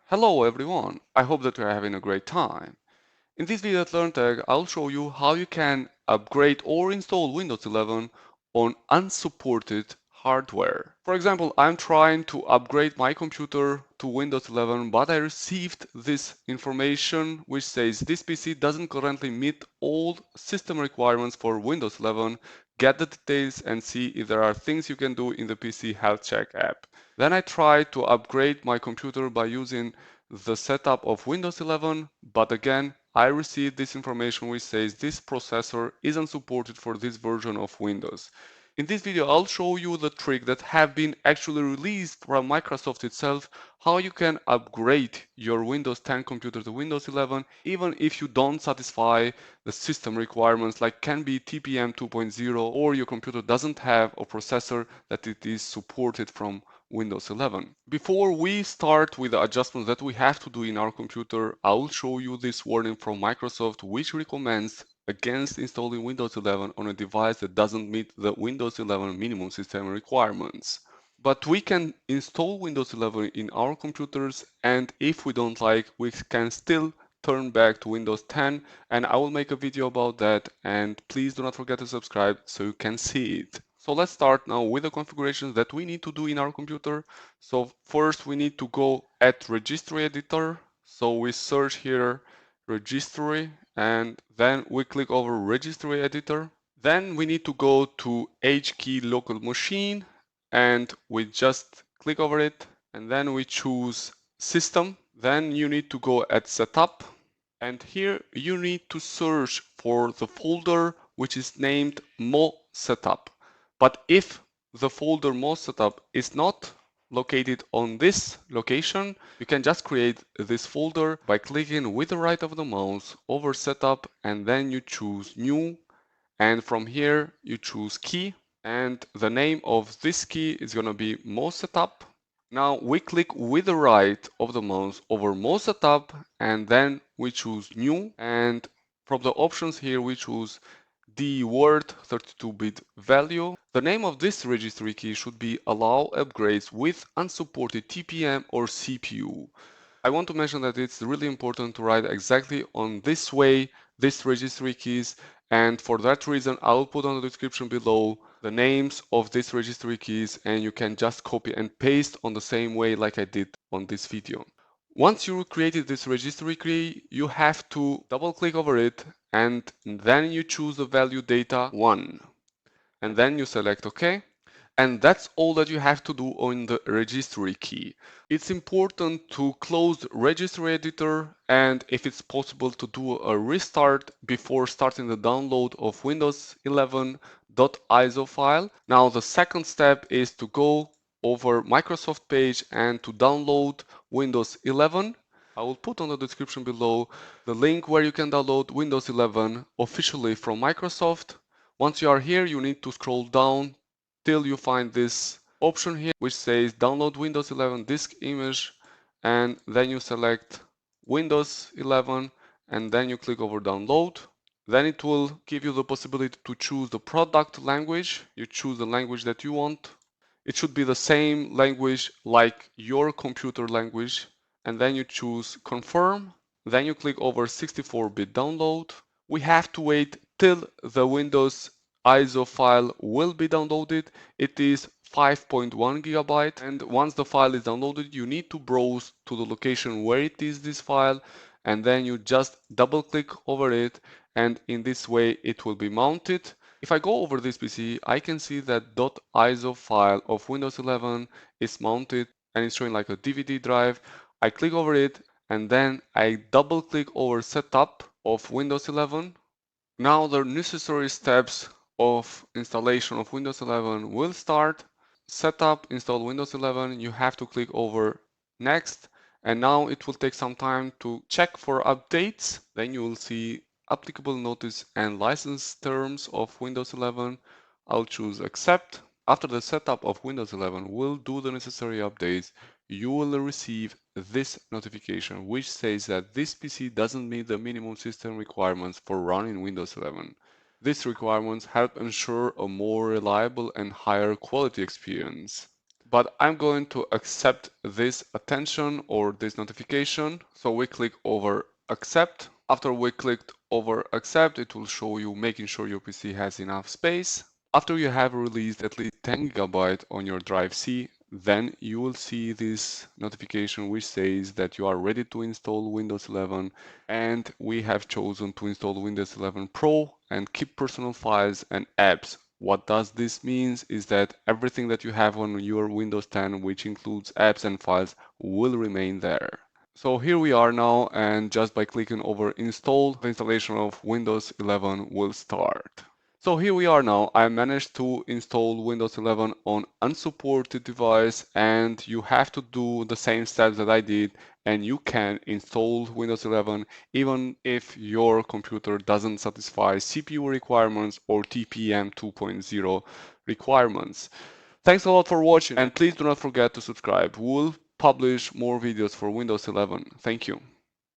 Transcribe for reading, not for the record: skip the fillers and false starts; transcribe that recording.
Hello everyone, I hope that you are having a great time. In this video at LearnTech, I'll show you how you can upgrade or install Windows 11 on unsupported hardware. For example, I'm trying to upgrade my computer to Windows 11, but I received this information which says this PC doesn't currently meet all system requirements for Windows 11. Get the details and see if there are things you can do in the PC Health Check app. Then I tried to upgrade my computer by using the setup of Windows 11, but again, I received this information which says this processor isn't supported for this version of Windows. In this video, I'll show you the trick that have been actually released from Microsoft itself, how you can upgrade your Windows 10 computer to Windows 11, even if you don't satisfy the system requirements like can be TPM 2.0 or your computer doesn't have a processor that it is supported from Windows 11. Before we start with the adjustments that we have to do in our computer, I will show you this warning from Microsoft which recommends against installing Windows 11 on a device that doesn't meet the Windows 11 minimum system requirements. But we can install Windows 11 in our computers, and if we don't like, we can still turn back to Windows 10, and I will make a video about that, and please do not forget to subscribe so you can see it. So let's start now with the configurations that we need to do in our computer. So first we need to go at Registry Editor. So we search here Registry and then we click over Registry Editor. Then we need to go to HKey Local Machine and we just click over it and then we choose System. Then you need to go at Setup and here you need to search for the folder which is named MoSetup. But if the folder MoSetup is not located on this location, you can just create this folder by clicking with the right of the mouse over Setup and then you choose New, and from here you choose Key, and the name of this key is going to be MoSetup. Now we click with the right of the mouse over MoSetup and then we choose New, and from the options here we choose the word 32-bit value. The name of this registry key should be Allow Upgrades with Unsupported TPMOrCPU. I want to mention that it's really important to write exactly on this way this registry keys, and for that reason I'll put on the description below the names of these registry keys and you can just copy and paste on the same way like I did on this video. Once you created this registry key, you have to double click over it and then you choose the value data 1 and then you select OK. And that's all that you have to do on the registry key. It's important to close the registry editor and if it's possible to do a restart before starting the download of Windows 11.iso file. Now the second step is to go over Microsoft page and to download Windows 11. I will put on the description below the link where you can download Windows 11 officially from Microsoft. Once you are here, you need to scroll down till you find this option here which says download Windows 11 disk image, and then you select Windows 11 and then you click over download. Then it will give you the possibility to choose the product language. You choose the language that you want. It should be the same language like your computer language, and then you choose confirm. Then you click over 64-bit download. We have to wait till the Windows ISO file will be downloaded. It is 5.1 gigabyte, and once the file is downloaded you need to browse to the location where it is this file and then you just double click over it and in this way it will be mounted. If I go over this PC, I can see that .iso file of Windows 11 is mounted and it's showing like a DVD drive. I click over it and then I double click over setup of Windows 11. Now the necessary steps of installation of Windows 11 will start. Setup, install Windows 11, you have to click over next, and now it will take some time to check for updates. Then you will see applicable notice and license terms of Windows 11. I'll choose accept. After the setup of Windows 11 will do the necessary updates, you will receive this notification which says that this PC doesn't meet the minimum system requirements for running Windows 11. These requirements help ensure a more reliable and higher quality experience. but I'm going to accept this attention or this notification. So we click over accept. After we clicked over accept, it will show you making sure your PC has enough space. After you have released at least 10 GB on your drive C, then you will see this notification which says that you are ready to install Windows 11, and we have chosen to install Windows 11 Pro and keep personal files and apps. What does this mean is that everything that you have on your Windows 10, which includes apps and files, will remain there. So here we are now, and just by clicking over install, the installation of Windows 11 will start. So here we are now. I managed to install Windows 11 on unsupported device, and you have to do the same steps that I did, and you can install Windows 11 even if your computer doesn't satisfy CPU requirements or TPM 2.0 requirements. Thanks a lot for watching, and please do not forget to subscribe. We'll publish more videos for Windows 11. Thank you.